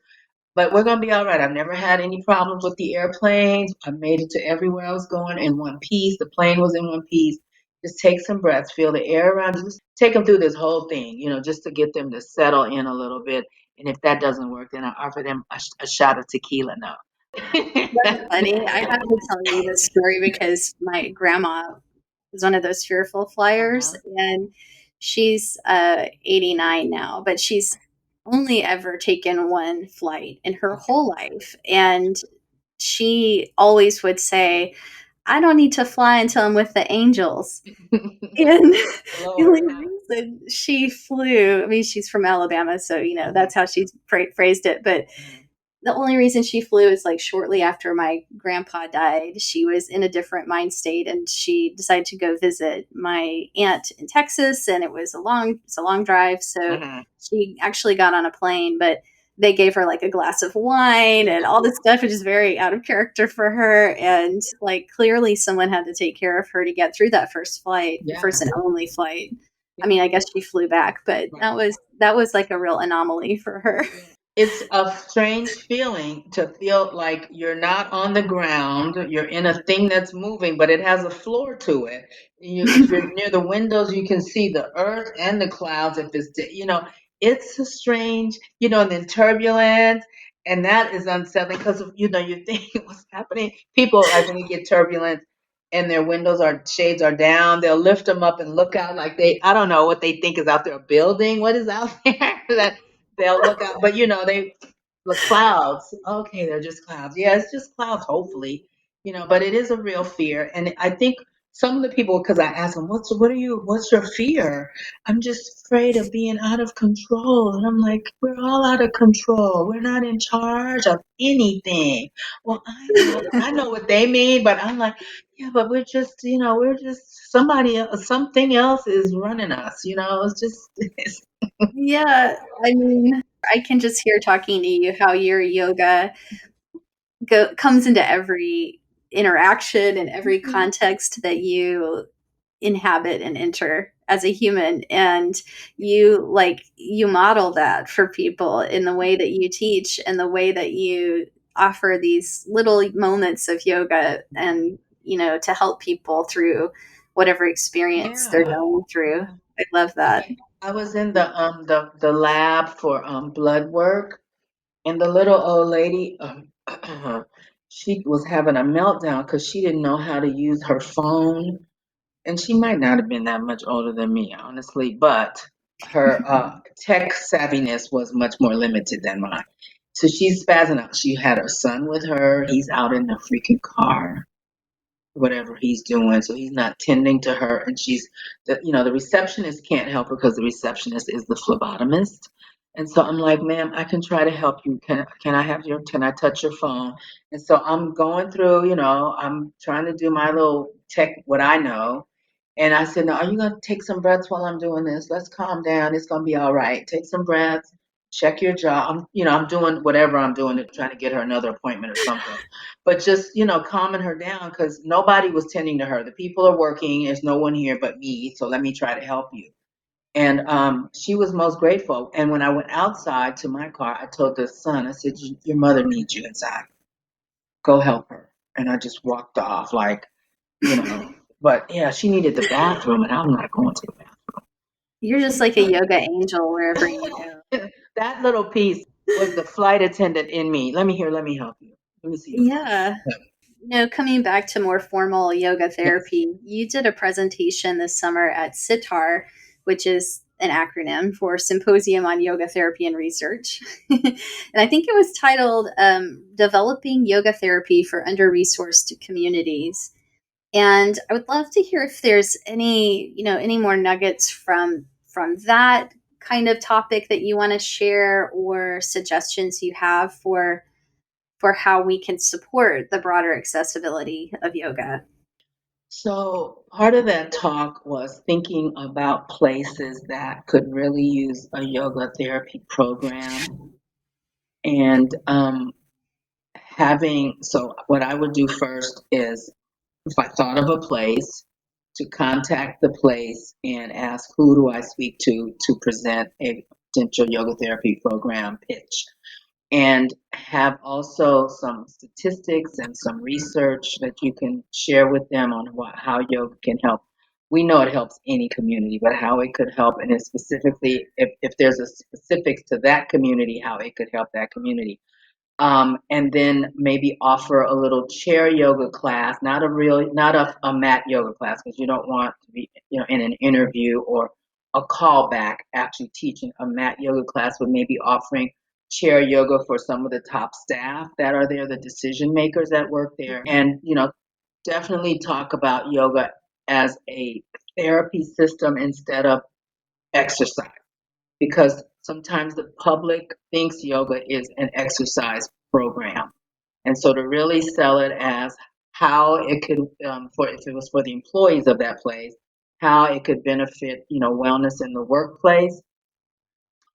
But we're going to be all right. I've never had any problems with the airplanes. I made it to everywhere I was going in one piece. The plane was in one piece. Just take some breaths, feel the air around you. Just take them through this whole thing, just to get them to settle in a little bit. And if that doesn't work, then I offer them a shot of tequila now. That's funny. I have to tell you this story because my grandma was one of those fearful flyers, Uh-huh. and she's 89 now, but she's only ever taken one flight in her Okay. whole life. And she always would say, I don't need to fly until I'm with the angels. And the only Lord, huh? reason she flew, I mean, she's from Alabama, so, Uh-huh. that's how she's phrased it. But the only reason she flew is like shortly after my grandpa died. She was in a different mind state, and she decided to go visit my aunt in Texas, and it's a long drive. So Uh-huh. she actually got on a plane, but they gave her like a glass of wine and all this stuff, which is very out of character for her. And like clearly someone had to take care of her to get through that first flight, the Yeah. first and only flight. I mean, I guess she flew back, but Right. that was like a real anomaly for her. Yeah. It's a strange feeling to feel like you're not on the ground, you're in a thing that's moving, but it has a floor to it. If you're near the windows, you can see the earth and the clouds. If it's a strange, and then turbulence, and that is unsettling because you think what's happening. People like when they get turbulence and their windows are shades are down, they'll lift them up and look out like I don't know what they think is out there, a building. What is out there that they'll look out, but the clouds. Okay, they're just clouds. Yeah, it's just clouds. Hopefully, but it is a real fear, and I think some of the people, because I ask them, what's your fear? I'm just afraid of being out of control, and I'm like, we're all out of control. We're not in charge of anything. Well, I know what they mean, but I'm like, yeah, but we're just somebody else. Something else is running us. It's just. Yeah, I mean, I can just hear talking to you how your yoga comes into every interaction and every context that you inhabit and enter as a human, and you model that for people in the way that you teach and the way that you offer these little moments of yoga, and to help people through whatever experience they're Yeah. going through. Yeah. I love that. I was in the lab for blood work, and the little old lady, she was having a meltdown because she didn't know how to use her phone, and she might not have been that much older than me, honestly, but her tech savviness was much more limited than mine. So she's spazzing out. She had her son with her. He's out in the freaking car, whatever he's doing, so he's not tending to her, and the receptionist can't help her because the receptionist is the phlebotomist. And so I'm like, ma'am, I can try to help you. Can I touch your phone? And so I'm going through, I'm trying to do my little tech, what I know. And I said, no, are you going to take some breaths while I'm doing this? Let's calm down. It's going to be all right. Take some breaths. check your job. I'm doing whatever I'm doing to try to get her another appointment or something. But just, calming her down because nobody was tending to her. The people are working. There's no one here but me. So let me try to help you. And she was most grateful. And when I went outside to my car, I told the son, I said, Your mother needs you inside. Go help her. And I just walked off like, you know, but yeah, she needed the bathroom and I'm not going to the You're just like a yoga angel wherever you go. bathroom. That little piece was the flight attendant in me. Let me help you. Let me see your mom. Yeah. Yeah. Coming back to more formal yoga Yes. therapy, you did a presentation this summer at SITAR, which is an acronym for Symposium on Yoga Therapy and Research. And I think it was titled Developing Yoga Therapy for Under-Resourced Communities. And I would love to hear if there's any more nuggets from that kind of topic that you want to share or suggestions you have for how we can support the broader accessibility of yoga. So part of that talk was thinking about places that could really use a yoga therapy program and so what I would do first is if I thought of a place to contact the place and ask who do I speak to present a potential yoga therapy program pitch and have also some statistics and some research that you can share with them on how yoga can help. We know it helps any community, but how it could help, and specifically if there's a specifics to that community, how it could help that community. And then maybe offer a little chair yoga class, not a mat yoga class, because you don't want to be, in an interview or a callback actually teaching a mat yoga class, but maybe offering chair yoga for some of the top staff that are there, the decision makers that work there, and definitely talk about yoga as a therapy system instead of exercise because sometimes the public thinks yoga is an exercise program. And so to really sell it as how it could, if it was for the employees of that place, how it could benefit, wellness in the workplace,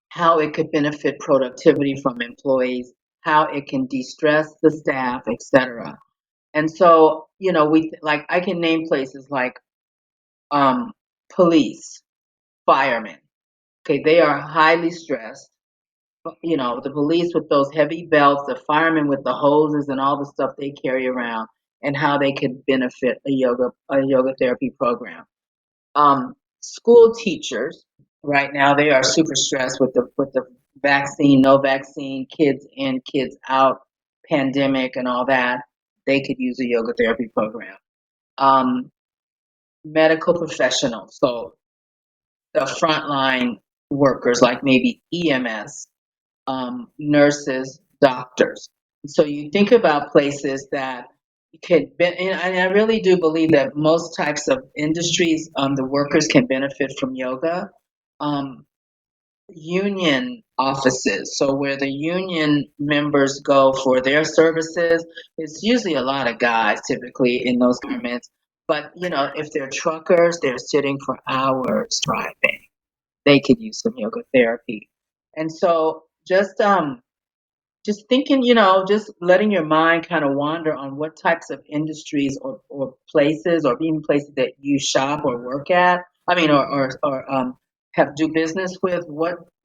how it could benefit productivity from employees, how it can de-stress the staff, etc. And so, I can name places like um, police, firemen. Okay, they are highly stressed. The police with those heavy belts, the firemen with the hoses and all the stuff they carry around, and how they could benefit a yoga therapy program. School teachers right now they are super stressed with the vaccine, no vaccine, kids in, kids out, pandemic and all that. They could use a yoga therapy program. Um, Medical professionals, so the frontline workers like maybe EMS, nurses, doctors. So you think about places that could be, and I really do believe that most types of industries, the workers can benefit from yoga. Um, Union offices, so where the union members go for their services, it's usually a lot of guys typically in those environments. But if they're truckers, they're sitting for hours driving. They could use some yoga therapy. And so just thinking, just letting your mind kind of wander on what types of industries or places or even places that you shop or work at. I mean, or have do business with.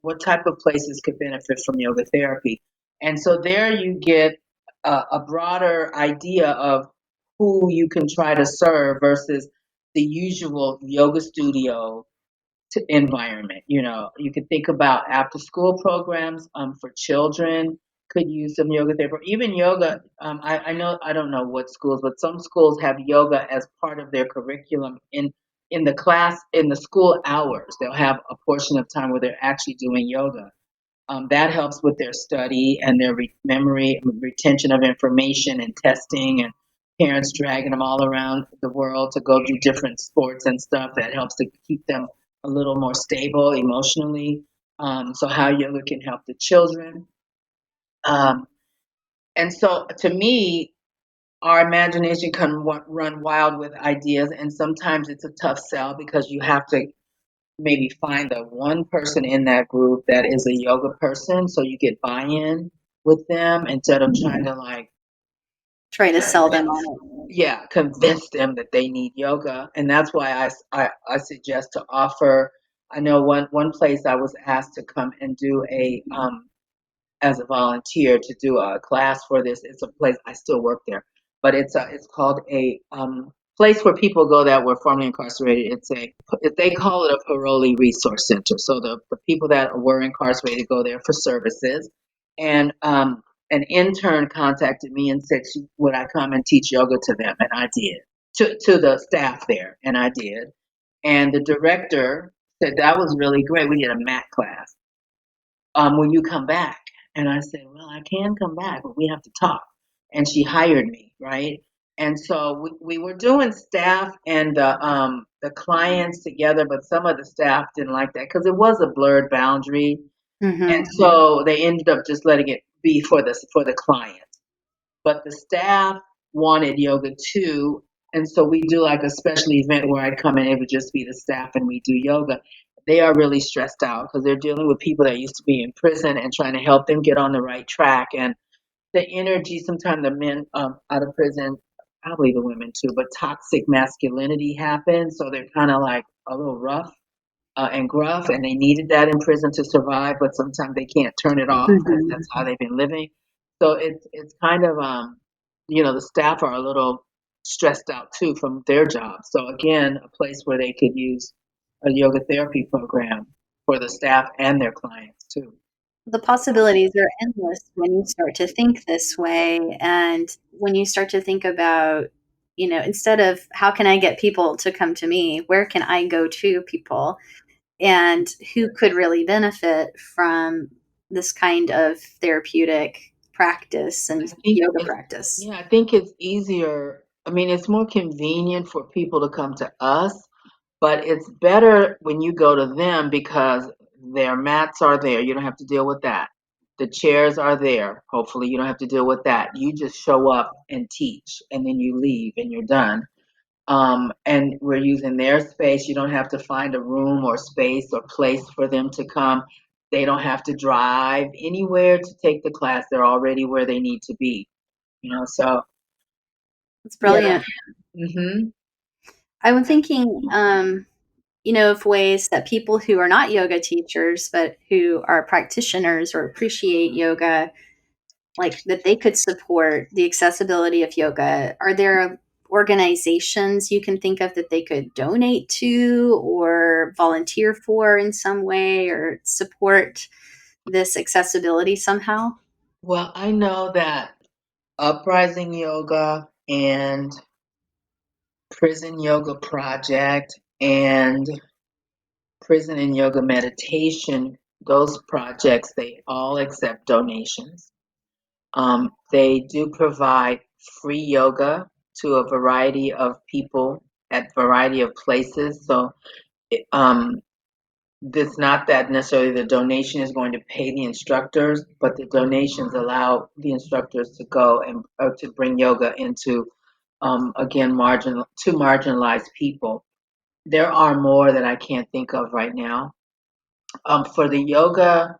What type of places could benefit from yoga therapy? And so there you get a broader idea of who you can try to serve versus the usual yoga studio environment. You could think about after school programs for children could use some yoga therapy. Even yoga, I know I don't know what schools, but some schools have yoga as part of their curriculum in the class in the school hours. They'll have a portion of time where they're actually doing yoga. That helps with their study and their memory, retention of information and testing, and parents dragging them all around the world to go do different sports and stuff. That helps to keep them a little more stable emotionally. So, how yoga can help the children. Um, and so, to me, our imagination can run wild with ideas, and sometimes it's a tough sell because you have to maybe find the one person in that group that is a yoga person, so you get buy-in with them instead of trying to like, Try to sell them on it. yeah, convince them that they need yoga. And that's why I suggest to offer. I know one place I was asked to come and do a as a volunteer to do a class for this. It's a place I still work there, but it's called a place where people go that were formerly incarcerated. They call it a parolee resource center. So the people that were incarcerated go there for services, and an intern contacted me and said, would I come and teach yoga to them, and I did, to the staff there, and I did. And the director said that was really great. We did a mat class. Will you come back? And I said, well, I can come back, but we have to talk. And she hired me, right? And so we were doing staff and the clients together, but some of the staff didn't like that because it was a blurred boundary. And Hmm. so they ended up just letting it be for the client, but the staff wanted yoga too. And so we do like a special event where I come in, it would just be the staff and we do yoga. They are really stressed out because they're dealing with people that used to be in prison and trying to help them get on the right track. And the energy, sometimes the men out of prison, probably the women too, but toxic masculinity happens. So they're kind of like a little rough and gruff, and they needed that in prison to survive, but sometimes they can't turn it off because Hmm. that's how they've been living. So it's kind of the staff are a little stressed out too from their job. So again, a place where they could use a yoga therapy program for the staff and their clients too. The possibilities are endless when you start to think this way. And when you start to think about, instead of how can I get people to come to me, where can I go to people? And who could really benefit from this kind of therapeutic practice I and think yoga it's practice? Yeah, I think it's easier. I mean, it's more convenient for people to come to us, but it's better when you go to them because their mats are there. You don't have to deal with that. The chairs are there. Hopefully, you don't have to deal with that. You just show up and teach, and then you leave and you're done. And we're using their space. You don't have to find a room or space or place for them to come. They don't have to drive anywhere to take the class. They're already where they need to be. So It's yeah. brilliant. Hmm. I'm thinking, of ways that people who are not yoga teachers, but who are practitioners or appreciate yoga, like that they could support the accessibility of yoga. Are there organizations you can think of that they could donate to or volunteer for in some way or support this accessibility somehow? Well, I know that Uprising Yoga and Prison Yoga Project and Prison and Yoga Meditation, those projects, they all accept donations. They do provide free yoga to a variety of people at variety of places. So it's not that necessarily the donation is going to pay the instructors, but the donations allow the instructors to go and to bring yoga into again to marginalized people. There are more that I can't think of right now. For the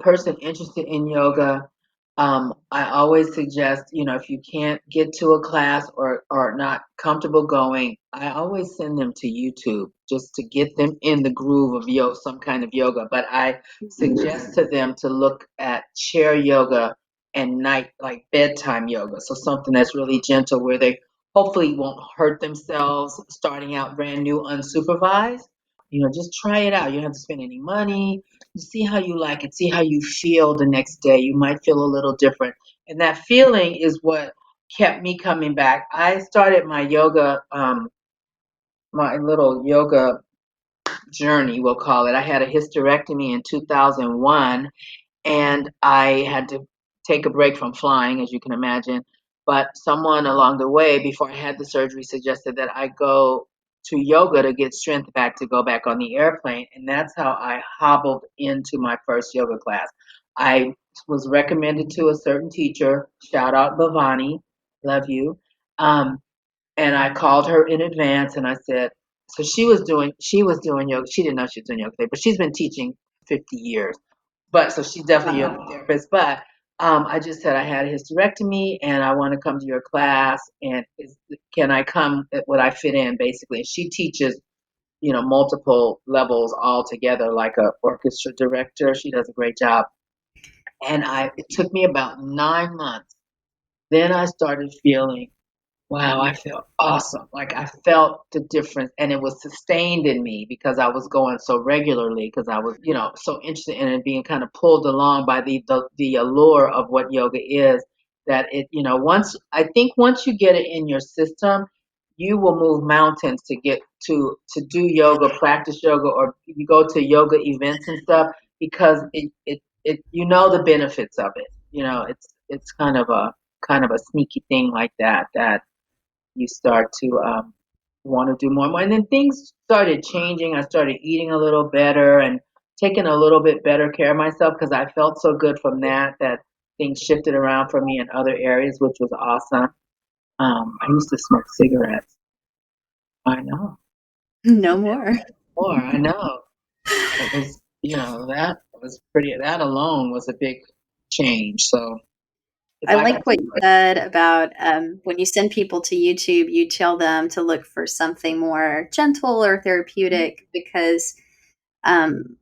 person interested in yoga, I always suggest, if you can't get to a class or not comfortable going, I always send them to YouTube just to get them in the groove of some kind of yoga. But I suggest to them to look at chair yoga and night, like bedtime yoga. So something that's really gentle where they hopefully won't hurt themselves starting out brand new unsupervised. Just try it out. You don't have to spend any money. See how you like it. See how you feel the next day. You might feel a little different. And that feeling is what kept me coming back. I started my little yoga journey, we'll call it. I had a hysterectomy in 2001 and I had to take a break from flying, as you can imagine. But someone along the way, before I had the surgery, suggested that I go to yoga to get strength back to go back on the airplane. And that's how I hobbled into my first yoga class. I was recommended to a certain teacher, shout out Bhavani, love you. And I called her in advance and I said, so she was doing yoga. She didn't know she was doing yoga, but she's been teaching 50 years. But so she's definitely a Wow. yoga therapist. But I just said I had a hysterectomy and I want to come to your class. And can I come? Would I fit in? Basically, and she teaches multiple levels all together, like a orchestra director. She does a great job. And it took me about 9 months. Then I started feeling, wow, I feel awesome. Like I felt the difference, and it was sustained in me because I was going so regularly because I was, so interested in it, being kind of pulled along by the allure of what yoga is. That once you get it in your system, you will move mountains to get to do yoga, practice yoga, or you go to yoga events and stuff because the benefits of it. It's kind of a sneaky thing like that you start to want to do more and more. And then things started changing. I started eating a little better and taking a little bit better care of myself because I felt so good from that things shifted around for me in other areas, which was awesome. I used to smoke cigarettes. I know. No more. More, I know. It was, that was pretty, that alone was a big change. So if I I like could what do you it, said about when you send people to YouTube, you tell them to look for something more gentle or therapeutic because um,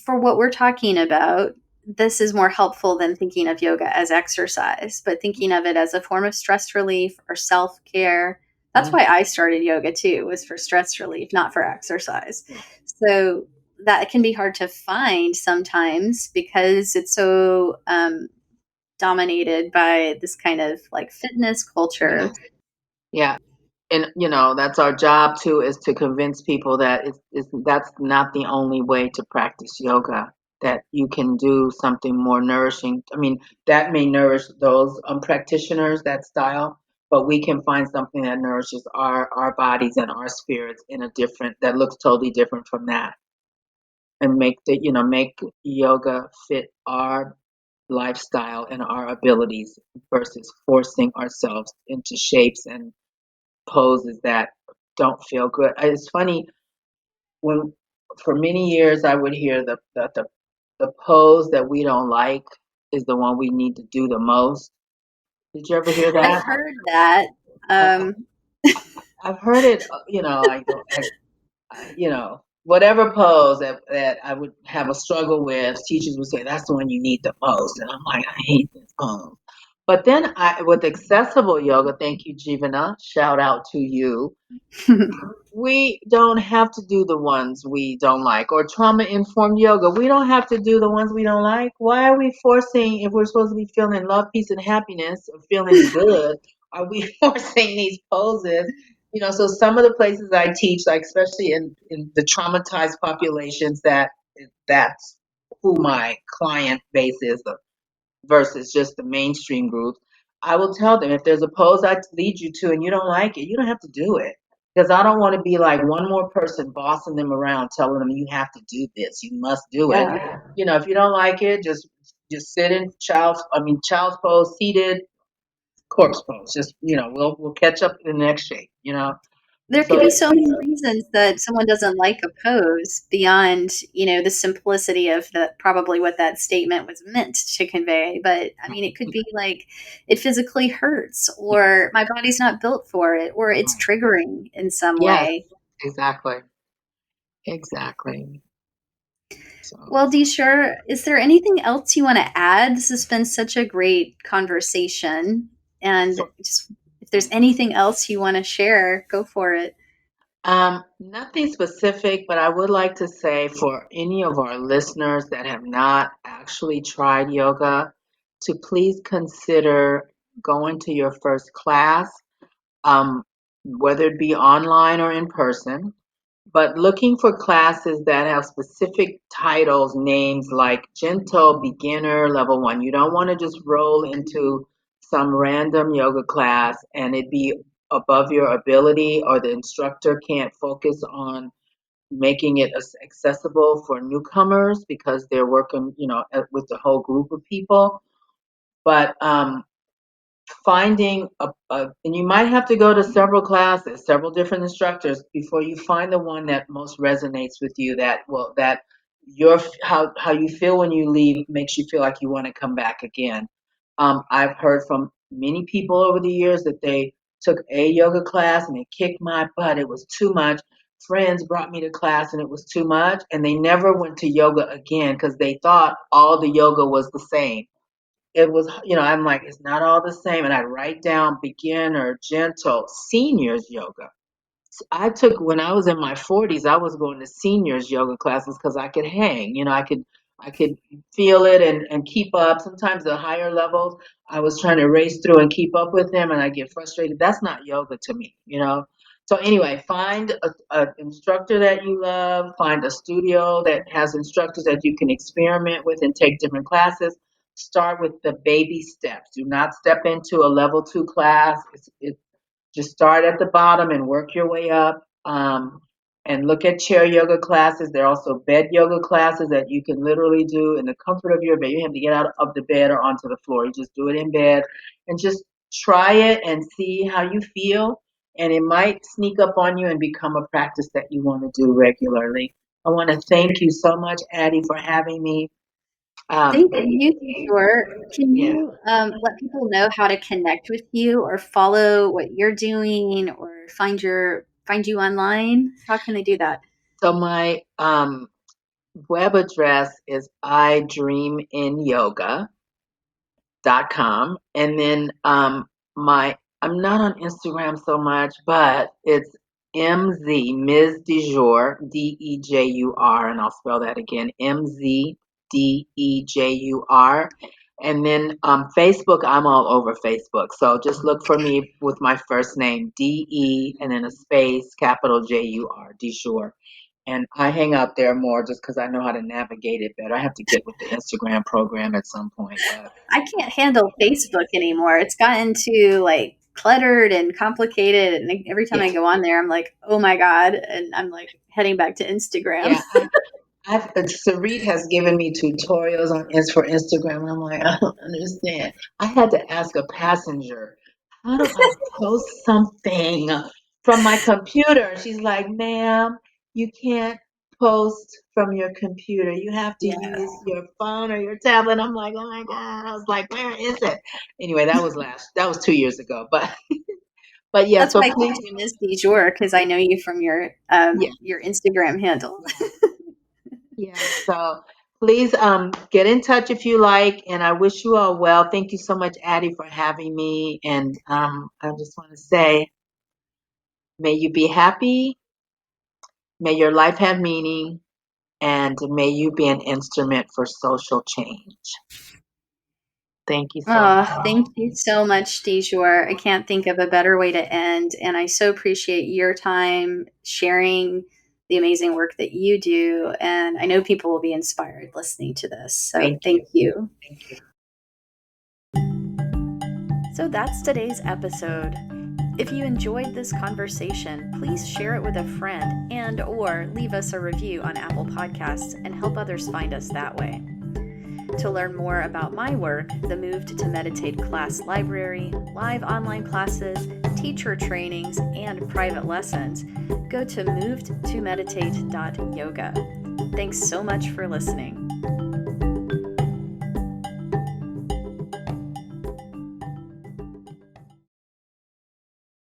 for what we're talking about, this is more helpful than thinking of yoga as exercise, but thinking of it as a form of stress relief or self care. That's mm, why I started yoga too, was for stress relief, not for exercise. So that can be hard to find sometimes because it's so dominated by this kind of like fitness yeah, culture. yeah. And that's our job too, is to convince people that that's not the only way to practice yoga, that you can do something more nourishing. I mean, that may nourish those practitioners, that style, but we can find something that nourishes our bodies and our spirits in a different, that looks totally different from that, and make yoga fit our lifestyle and our abilities versus forcing ourselves into shapes and poses that don't feel good. It's funny when for many years I would hear the pose that we don't like is the one we need to do the most. Did you ever hear I've that? heard that. I, Um, I've heard it. Whatever pose that I would have a struggle with, teachers would say that's the one you need the most, and I'm like, I hate this pose. But then with accessible yoga, thank you, Jivana. Shout out to you. We don't have to do the ones we don't like, or trauma informed yoga. We don't have to do the ones we don't like. Why are we forcing, if we're supposed to be feeling love, peace, and happiness, or feeling good, are we forcing these poses? So some of the places I teach, like especially in the traumatized populations, that's who my client base is, versus just the mainstream groups, I will tell them if there's a pose I lead you to and you don't like it, you don't have to do it. Because I don't want to be like one more person bossing them around, telling them you have to do this, you must do it. yeah. If you don't like it, just sit in child's pose, seated, corpse pose. Just we'll catch up in the next shape. There So could be so many reasons that someone doesn't like a pose beyond, the simplicity of the probably what that statement was meant to convey. But I mean, it could be like it physically hurts, or my body's not built for it, or it's triggering in some yes, way. exactly, exactly. So. Well, Deshore, is there anything else you want to add? This has been such a great conversation. And just if there's anything else you want to share, go for it. Nothing specific, but I would like to say for any of our listeners that have not actually tried yoga, to please consider going to your first class, um, whether it be online or in person, but looking for classes that have specific titles, names like Gentle Beginner Level 1. You don't want to just roll into some random yoga class and it be above your ability, or the instructor can't focus on making it accessible for newcomers because they're working, with the whole group of people. But finding and you might have to go to several classes, several different instructors before you find the one that most resonates with you, that your how you feel when you leave makes you feel like you want to come back again. I've heard from many people over the years that they took a yoga class and it kicked my butt. It was too much. Friends brought me to class and it was too much, and they never went to yoga again because they thought all the yoga was the same. It was, I'm like, it's not all the same. And I write down beginner, gentle, seniors yoga. When I was in my 40s, I was going to seniors yoga classes because I could hang, I could feel it and keep up. Sometimes the higher levels, I was trying to race through and keep up with them, and I get frustrated. That's not yoga to me. So anyway, find a instructor that you love. Find a studio that has instructors that you can experiment with and take different classes. Start with the baby steps. Do not step into a level 2 class. Just start at the bottom and work your way up. And look at chair yoga classes. There are also bed yoga classes that you can literally do in the comfort of your bed. You don't have to get out of the bed or onto the floor. You just do it in bed and just try it and see how you feel. And it might sneak up on you and become a practice that you want to do regularly. I want to thank you so much, Addie, for having me. Thank Thank you, you. Sure. Can Yeah. you let people know how to connect with you or follow what you're doing or find you online? How can they do that? So my web address is idreaminyoga.com. And then my I'm not on Instagram so much, but it's Ms. Dejur, Dejur, and I'll spell that again, Mzdejur. And then Facebook, I'm all over Facebook. So just look for me with my first name, De, and then a space, capital Jur, Dejur. And I hang out there more just because I know how to navigate it better. I have to get with the Instagram program at some point, but I can't handle Facebook anymore. It's gotten too like cluttered and complicated, and every time yeah, I go on there, I'm like, oh my god, and I'm like heading back to Instagram. yeah. Sarit has given me tutorials for Instagram, and I'm like, I don't understand. I had to ask a passenger, how do I post something from my computer? She's like, ma'am, you can't post from your computer. You have to Yeah, use your phone or your tablet. I'm like, oh my God. I was like, where is it? Anyway, that was 2 years ago. But yeah, that's so why I called please, you Ms. Jour because I know you from yeah, your Instagram handle. yeah. Yeah, so please get in touch if you like, and I wish you all well. Thank you so much, Addie, for having me. And I just want to say, may you be happy, may your life have meaning, and may you be an instrument for social change. Thank you so Oh, much. thank you so much, Dejor. I can't think of a better way to end. And I so appreciate your time sharing the amazing work that you do. And I know people will be inspired listening to this. So Thank you. thank you. Thank you. So that's today's episode. If you enjoyed this conversation, please share it with a friend and or leave us a review on Apple Podcasts and help others find us that way. To learn more about my work, the Moved to Meditate class library, live online classes, teacher trainings, and private lessons, go to movedtomeditate.yoga. Thanks so much for listening.